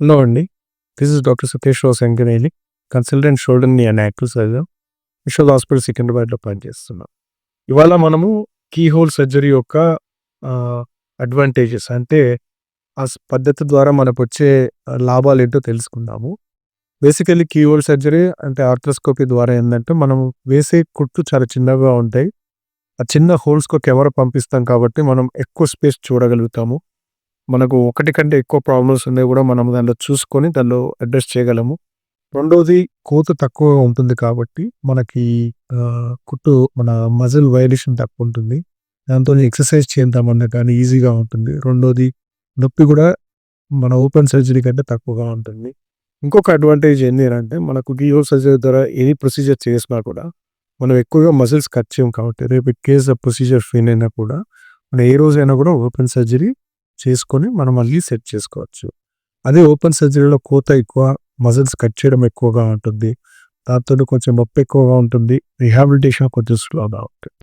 Hello అండి. This is doctor Satish Rao Sanganeni, consultant shoulder knee and active surgeon, Yashoda hospital సికింద్రాబాద్‌లో పనిచేస్తున్నాం. ఇవాళ మనము కీ హోల్ సర్జరీ యొక్క అడ్వాంటేజెస్ అంటే పద్ధతి ద్వారా మనకొచ్చే లాభాలేంటో తెలుసుకుందాము. బేసికల్లీ కీ హోల్ సర్జరీ అంటే ఆర్థ్రోస్కోపీ ద్వారా ఏందంటే మనం వేసే కుట్లు చాలా చిన్నగా ఉంటాయి. ఆ చిన్న హోల్స్‌కి కెమెరా పంపిస్తాం కాబట్టి మనం ఎక్కువ స్పేస్ చూడగలుగుతాము. మనకు ఒకటి కంటే ఎక్కువ ప్రాబ్లమ్స్ ఉన్నాయి గూడా మనం దాంట్లో చూసుకొని దానిలో అడ్రెస్ చేయగలము. రెండోది కోత తక్కువగా ఉంటుంది కాబట్టి మనకి కుట్టు మన మజిల్ వైలేషన్ తక్కువుంటుంది. దాంతోని ఎక్సర్సైజ్ చేద్దామన్నా కానీ ఈజీగా ఉంటుంది. రెండోది నొప్పి గూడా మన ఓపెన్ సర్జరీ కంటే తక్కువగా ఉంటుంది. ఇంకొక అడ్వాంటేజ్ ఏంది అనంటే మనకు కీహోల్ సర్జరీ ద్వారా ఎనీ ప్రొసీజర్ చేసినా కూడా మనం ఎక్కువగా మజిల్స్ కట్ చేయం కాబట్టి రేపు ఇన్ కేస్ ఆ ప్రొసీజర్ ఫెయిల్ అయినా కూడా మనం ఏ రోజైనా కూడా ఓపెన్ సర్జరీ చేసుకొని మనం మళ్ళీ సెట్ చేసుకోవచ్చు. అదే ఓపెన్ సర్జరీలో కోత ఎక్కువ, మజిల్స్ కట్ చేయడం ఎక్కువగా ఉంటుంది. దాంతోని కొంచెం నొప్పి ఎక్కువగా ఉంటుంది. రిహాబిలిటేషన్ కొంచెం స్లోగా ఉంటుంది.